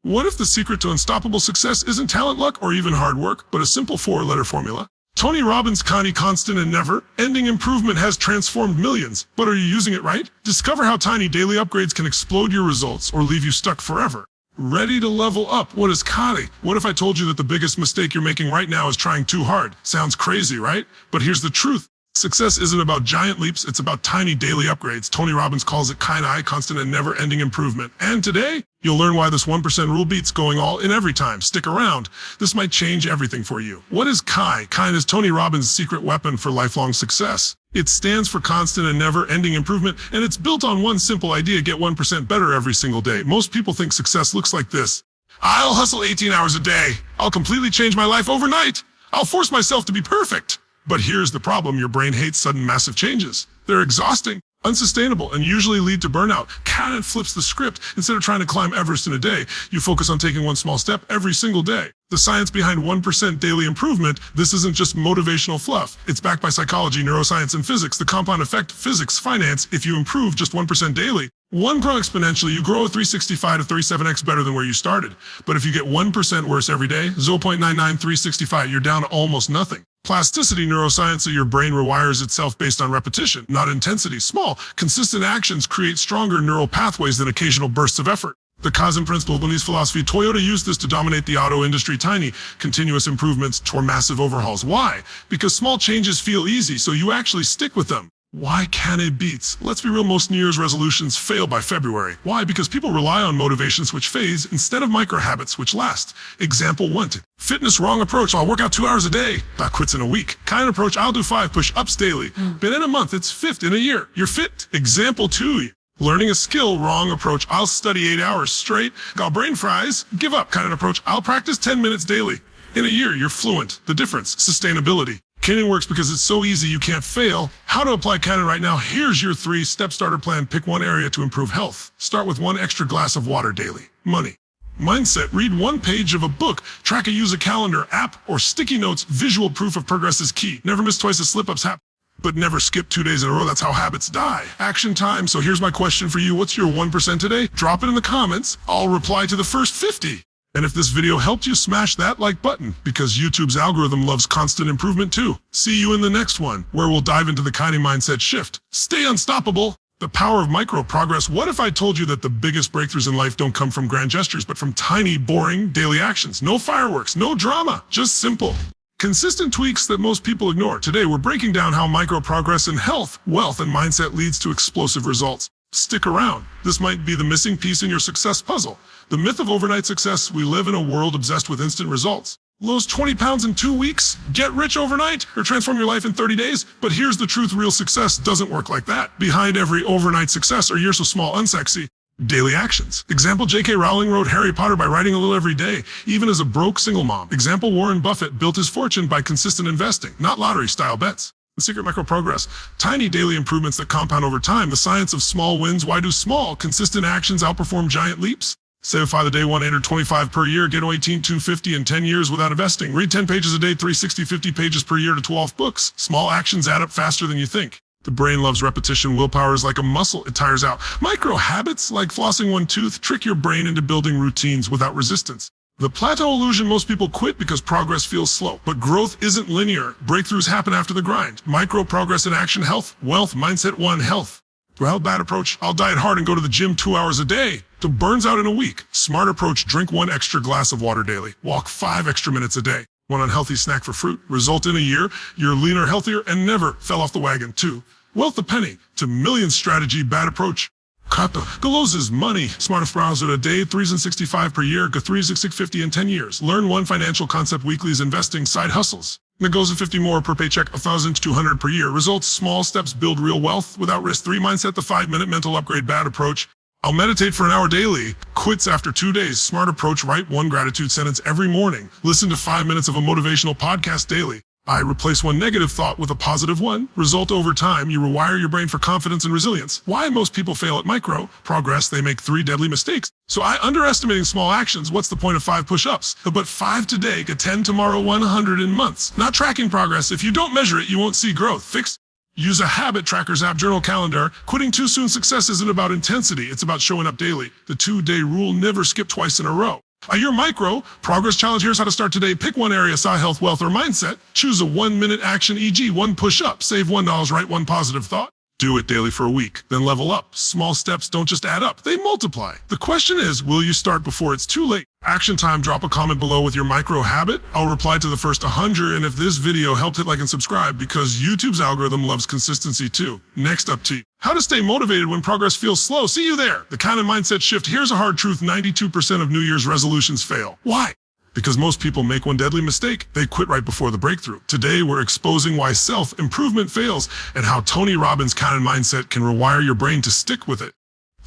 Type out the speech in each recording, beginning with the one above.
What if the secret to unstoppable success isn't talent, luck, or even hard work, but a simple four-letter formula? Tony Robbins' CANI, constant and never-ending improvement, has transformed millions. But are you using it right? Discover how tiny daily upgrades can explode your results or leave you stuck forever. Ready to level up? What is CANI? What if I told you that the biggest mistake you're making right now is trying too hard? Sounds crazy, right? But here's the truth. Success isn't about giant leaps, it's about tiny daily upgrades. Tony Robbins calls it CANI, constant and never-ending improvement. And today, you'll learn why this 1% rule beats going all in every time. Stick around. This might change everything for you. What is CANI? CANI is Tony Robbins' secret weapon for lifelong success. It stands for constant and never-ending improvement, and it's built on one simple idea: get 1% better every single day. Most people think success looks like this. I'll hustle 18 hours a day. I'll completely change my life overnight. I'll force myself to be perfect. But here's the problem: your brain hates sudden massive changes. They're exhausting, unsustainable, and usually lead to burnout. CANI flips the script. Instead of trying to climb Everest in a day, you focus on taking one small step every single day. The science behind 1% daily improvement: this isn't just motivational fluff. It's backed by psychology, neuroscience, and physics. The compound effect: physics, finance. If you improve just 1% daily, grow exponentially, you grow 365 to 37x better than where you started. But if you get 1% worse every day, 0.99365, you're down to almost nothing. Plasticity, neuroscience, so your brain rewires itself based on repetition, not intensity. Small, consistent actions create stronger neural pathways than occasional bursts of effort. The Kaizen principle, Japanese philosophy. Toyota used this to dominate the auto industry. Tiny, continuous improvements toward massive overhauls. Why? Because small changes feel easy, so you actually stick with them. Why CANI beats? Let's be real, most New Year's resolutions fail by February. Why? Because people rely on motivations which phase instead of micro habits which last. Example 1. Fitness, wrong approach. I'll work out 2 hours a day. That quits in a week. Kind approach: I'll do 5 push-ups daily. But in a month, it's 5th. In a year, you're fit. Example 2. Learning a skill, wrong approach. I'll study 8 hours straight. Got brain fries. Give up. Kind of approach: I'll practice 10 minutes daily. In a year, you're fluent. The difference: sustainability. CANI works because it's so easy you can't fail. How to apply CANI right now? Here's your 3-step starter plan. Pick one area to improve health. Start with 1 extra glass of water daily. Money. Mindset: read 1 page of a book. Track it, use a calendar, app, or sticky notes. Visual proof of progress is key. Never miss twice as slip-ups happen. But never skip 2 days in a row. That's how habits die. Action time. So here's my question for you. What's your 1% today? Drop it in the comments. I'll reply to the first 50. And if this video helped you, smash that like button, because YouTube's algorithm loves constant improvement too. See you in the next one, where we'll dive into the CANI mindset shift. Stay unstoppable. The power of micro progress. What if I told you that the biggest breakthroughs in life don't come from grand gestures, but from tiny, boring, daily actions? No fireworks, no drama, just simple, consistent tweaks that most people ignore. Today, we're breaking down how micro progress in health, wealth, and mindset leads to explosive results. Stick around. This might be the missing piece in your success puzzle. The myth of overnight success. We live in a world obsessed with instant results. Lose 20 pounds in 2 weeks, get rich overnight, or transform your life in 30 days. But here's the truth: real success doesn't work like that. Behind every overnight success are years so small, unsexy, daily actions. Example: J.K. Rowling wrote Harry Potter by writing a little every day, even as a broke single mom. Example: Warren Buffett built his fortune by consistent investing, not lottery-style bets. The secret: micro progress. Tiny daily improvements that compound over time. The science of small wins. Why do small, consistent actions outperform giant leaps? Simplify the day 1, 825 per year. Get 18,250 in 10 years without investing. Read 10 pages a day, 360, 50 pages per year to 12 books. Small actions add up faster than you think. The brain loves repetition. Willpower is like a muscle. It tires out. Micro habits, like flossing 1 tooth, trick your brain into building routines without resistance. The plateau illusion. Most people quit because progress feels slow. But growth isn't linear. Breakthroughs happen after the grind. Micro progress in action. Health, wealth, mindset 1. Health. Well, bad approach: I'll diet hard and go to the gym 2 hours a day. To burns out in a week. Smart approach: drink 1 extra glass of water daily. Walk 5 extra minutes a day. 1 unhealthy snack for fruit. Result: in a year, you're leaner, healthier, and never fell off the wagon. 2. Wealth the penny to millions strategy. Bad approach: Kata loses money. Smartest browser a day, 365 per year. Go 360 in 10 years. Learn 1 financial concept. Weeklies, investing, side hustles. Goes at 50 more per paycheck, 1,200 per year. Results: small steps build real wealth without risk. 3. Mindset: the 5-minute mental upgrade. Bad approach: I'll meditate for an hour daily. Quits after 2 days. Smart approach: write 1 gratitude sentence every morning. Listen to 5 minutes of a motivational podcast daily. I replace 1 negative thought with a positive one. Result: over time, you rewire your brain for confidence and resilience. Why most people fail at micro progress? They make 3 deadly mistakes. So underestimating small actions. What's the point of 5 push-ups? But 5 today, get 10 tomorrow, 100 in months. Not tracking progress. If you don't measure it, you won't see growth. Fix. Use a habit trackers app, journal, calendar. Quitting too soon. Success isn't about intensity. It's about showing up daily. The 2-day rule: never skip twice in a row. Your micro progress challenge. Here's how to start today. Pick one area: style, health, wealth, or mindset. Choose a 1-minute action, e.g. one push-up. Save $1, write one positive thought. Do it daily for a week, then level up. Small steps don't just add up, they multiply. The question is, will you start before it's too late? Action time. Drop a comment below with your micro habit. I'll reply to the first 100, and if this video helped, hit like and subscribe, because YouTube's algorithm loves consistency too. Next up to you. How to stay motivated when progress feels slow. See you there. The CANI mindset shift. Here's a hard truth: 92% of New Year's resolutions fail. Why? Because most people make one deadly mistake. They quit right before the breakthrough. Today, we're exposing why self-improvement fails and how Tony Robbins' CANI mindset can rewire your brain to stick with it.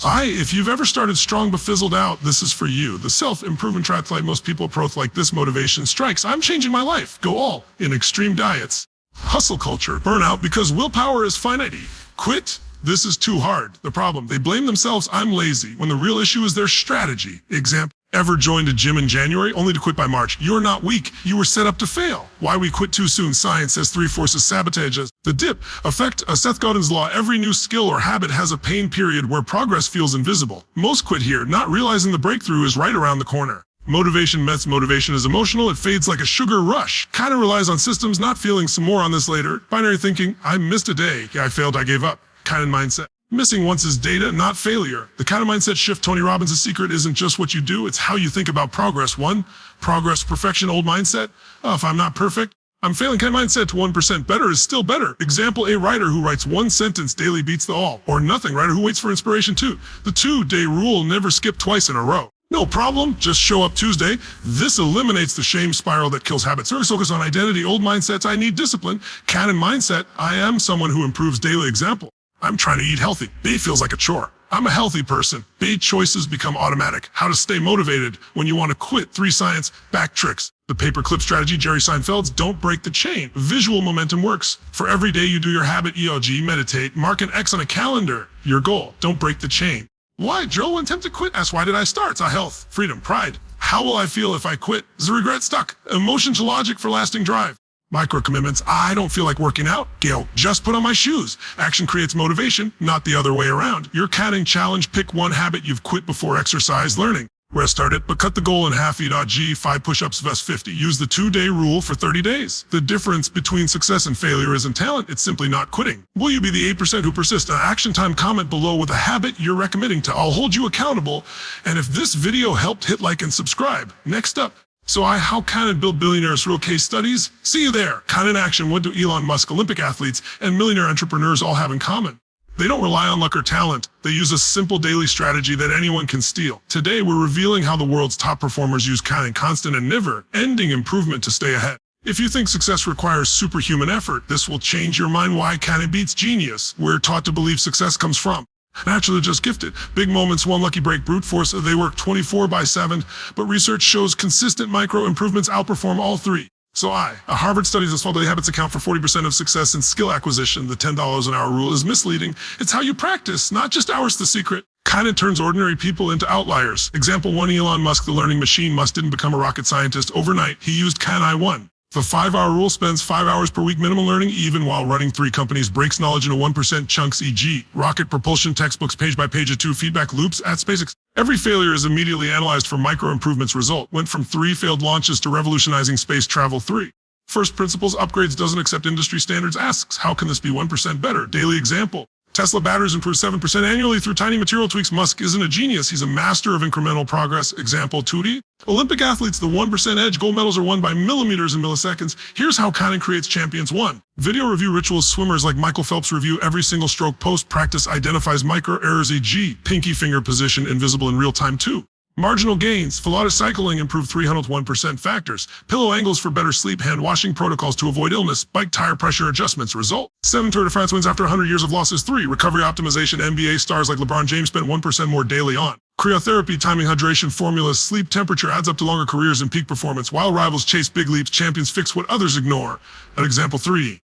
If you've ever started strong but fizzled out, this is for you. The self-improvement triathlete most people approach like this: motivation strikes. I'm changing my life. Go all in extreme diets. Hustle culture. Burnout because willpower is finite. Quit. This is too hard. The problem: they blame themselves. I'm lazy. When the real issue is their strategy. Example: ever joined a gym in January only to quit by March? You're not weak. You were set up to fail. Why we quit too soon? Science says 3 forces sabotage us. The dip effect. Seth Godin's law. Every new skill or habit has a pain period where progress feels invisible. Most quit here, not realizing the breakthrough is right around the corner. Motivation myths. Motivation is emotional. It fades like a sugar rush. Kind of relies on systems, not feelings. Some more on this later. Binary thinking. I missed a day. Yeah, I failed. I gave up. CANI mindset. Missing once is data, not failure. The CANI mindset shift. Tony Robbins' secret isn't just what you do, it's how you think about progress. 1. Progress, perfection, old mindset. If I'm not perfect, I'm failing. CANI mindset to 1% better is still better. Example: a writer who writes 1 sentence daily beats the all or nothing writer who waits for inspiration. 2. The 2-day rule. Never skip twice in a row. No problem, just show up Tuesday. This eliminates the shame spiral that kills habits. Focus on identity. Old mindsets: I need discipline. CANI mindset: I am someone who improves daily. Example: I'm trying to eat healthy. B feels like a chore. I'm a healthy person. B choices become automatic. How to stay motivated when you want to quit. 3 science back tricks. The paperclip strategy. Jerry Seinfeld's don't break the chain. Visual momentum works. For every day you do your habit, EOG, meditate, mark an X on a calendar. Your goal: don't break the chain. Why? Joe, when tempted to quit, ask, why did I start? Health, freedom, pride. How will I feel if I quit? Is the regret stuck? Emotion to logic for lasting drive. Micro commitments. I don't feel like working out. Gail, just put on my shoes. Action creates motivation, not the other way around. Your CANI challenge. Pick one habit you've quit before. Exercise, learning. Where start it, but cut the goal in half. E.G. 5 push-ups, vest 50. Use the 2-day rule for 30 days. The difference between success and failure isn't talent, it's simply not quitting. Will you be the 8% who persist? Action time. Comment below with a habit you're recommending to. I'll hold you accountable. And if this video helped, hit like and subscribe. Next up. How CANI build billionaires. Real case studies. See you there. CANI in action. What do Elon Musk, Olympic athletes, and millionaire entrepreneurs all have in common? They don't rely on luck or talent. They use a simple daily strategy that anyone can steal. Today, we're revealing how the world's top performers use CANI, constant and never-ending improvement, to stay ahead. If you think success requires superhuman effort, this will change your mind. Why CANI beats genius. We're taught to believe success comes from naturally, just gifted. Big moments, one lucky break, brute force. They work 24/7, but research shows consistent micro improvements outperform all 3. A Harvard study that small daily habits account for 40% of success in skill acquisition. The $10 an hour rule is misleading. It's how you practice, not just hours. The secret. CANI turns ordinary people into outliers. Example 1. Elon Musk, the learning machine. Musk didn't become a rocket scientist overnight. He used CANI. 1. The 5-hour rule. Spends 5 hours per week minimum learning, even while running 3 companies. Breaks knowledge into 1% chunks, e.g. rocket propulsion textbooks, page by page. 2. Feedback loops at SpaceX. Every failure is immediately analyzed for micro improvements. Result: went from 3 failed launches to revolutionizing space travel. 3. First principles upgrades. Doesn't accept industry standards. Asks, how can this be 1% better? Daily example. Tesla batteries improve 7% annually through tiny material tweaks. Musk isn't a genius. He's a master of incremental progress. Example 2D. Olympic athletes, the 1% edge. Gold medals are won by millimeters and milliseconds. Here's how CANI creates champions. 1. Video review rituals. Swimmers like Michael Phelps review every single stroke. Post practice identifies micro errors, e.g. pinky finger position invisible in real time. 2. Marginal gains. Pilates cycling improved 301% factors. Pillow angles for better sleep. Hand washing protocols to avoid illness. Bike tire pressure adjustments. Result: 7 Tour de France wins after 100 years of losses. 3. Recovery optimization. NBA stars like LeBron James spent 1% more daily on cryotherapy. Timing hydration formulas. Sleep temperature adds up to longer careers and peak performance. While rivals chase big leaps, champions fix what others ignore. Example 3.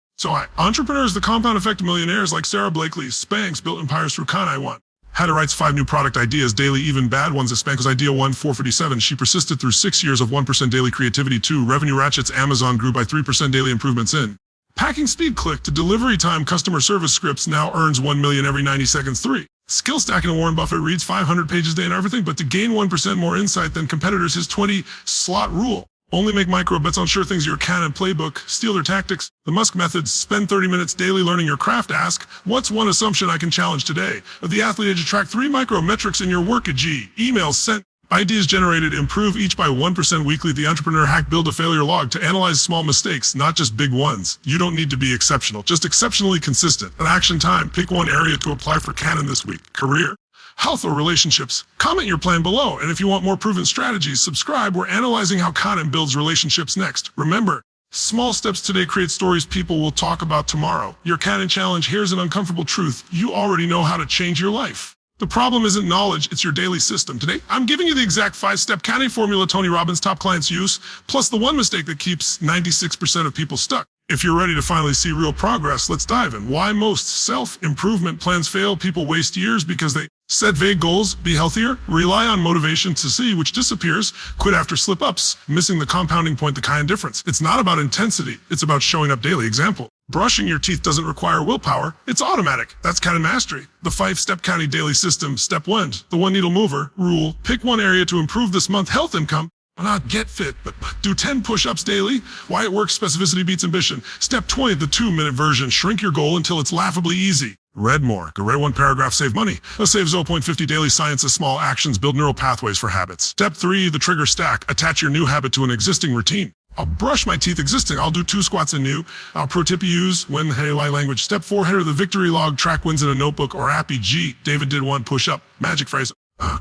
Entrepreneurs, the compound effect. Millionaires like Sarah Blakely, Spanx built empires through CANI. 1. Had to write 5 new product ideas daily, even bad ones. At Spanx was idea 1, 457. She persisted through 6 years of 1% daily creativity. 2. Revenue ratchets. Amazon grew by 3% daily improvements in packing speed. Click to delivery time. Customer service scripts now earns 1 million every 90 seconds. 3. Skill stacking, Warren Buffett reads 500 pages a day and everything, but to gain 1% more insight than competitors, his 20-slot rule. Only make micro bets on sure things, your CANI playbook, steal their tactics. The Musk methods, spend 30 minutes daily learning your craft. Ask, what's one assumption I can challenge today? At the athlete age, track 3 micro metrics in your work at G. Emails sent. Ideas generated, improve each by 1% weekly. The entrepreneur hack, build a failure log to analyze small mistakes, not just big ones. You don't need to be exceptional, just exceptionally consistent. An action time, pick one area to apply for CANI this week. Career, health, or relationships. Comment your plan below. And if you want more proven strategies, subscribe. We're analyzing how CANI builds relationships next. Remember, small steps today create stories people will talk about tomorrow. Your CANI challenge, here's an uncomfortable truth. You already know how to change your life. The problem isn't knowledge, it's your daily system. Today, I'm giving you the exact 5-step CANI formula Tony Robbins' top clients use, plus the one mistake that keeps 96% of people stuck. If you're ready to finally see real progress, let's dive in. Why most self-improvement plans fail. People waste years because they set vague goals, be healthier, rely on motivation to see, which disappears, quit after slip-ups, missing the compounding point, the kind difference. It's not about intensity, it's about showing up daily. Example, brushing your teeth doesn't require willpower, it's automatic. That's CANI mastery. The 5-step CANI daily system. Step 1, the one needle mover rule. Pick one area to improve this month. Health, income. Not get fit, but do 10 push-ups daily. Why it works, specificity beats ambition. Step 20, the 2-minute version. Shrink your goal until it's laughably easy. Read more. Go read one paragraph, save money. Let's save 0.50 daily. Science of small actions, build neural pathways for habits. Step 3, the trigger stack. Attach your new habit to an existing routine. I'll brush my teeth existing. I'll do 2 squats in new. I'll pro tip you use when hey language. Step 4, header the victory log. Track wins in a notebook or app. G. David did 1 push-up. Magic phrase.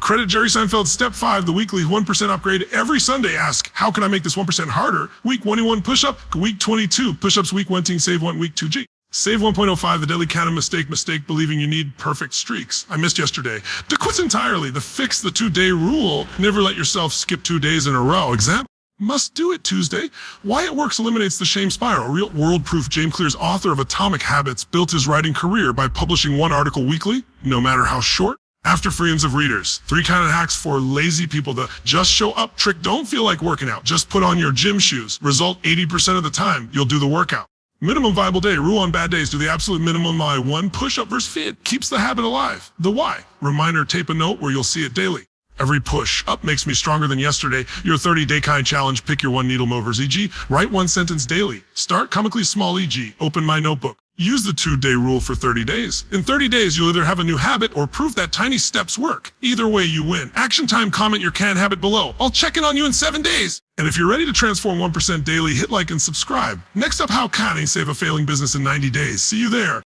Credit Jerry Seinfeld. Step 5, the weekly 1% upgrade. Every Sunday, ask, how can I make this 1% harder? Week 21 push-up. Week 22 push-ups. Week 1 team save 1. Week 2 G. Save 1.05, the daily CANI mistake, believing you need perfect streaks. I missed yesterday. To quit entirely, the fix, the 2-day rule. Never let yourself skip 2 days in a row. Example, must do it Tuesday. Why it works eliminates the shame spiral. Real world proof. James Clear's author of Atomic Habits built his writing career by publishing 1 article weekly, no matter how short. After millions of readers. 3 CANI hacks for lazy people. The just show up trick. Don't feel like working out. Just put on your gym shoes. Result, 80% of the time, you'll do the workout. Minimum viable day. Rule on bad days. Do the absolute minimum. My 1 push-up versus fit keeps the habit alive. The why. Reminder, tape a note where you'll see it daily. Every push-up makes me stronger than yesterday. Your 30-day CANI challenge. Pick your 1 needle movers. E.g., write 1 sentence daily. Start comically small. E.g., open my notebook. Use the 2-day rule for 30 days. In 30 days, you'll either have a new habit or prove that tiny steps work. Either way, you win. Action time, comment your CANI habit below. I'll check in on you in 7 days. And if you're ready to transform 1% daily, hit like and subscribe. Next up, how CANI save a failing business in 90 days. See you there.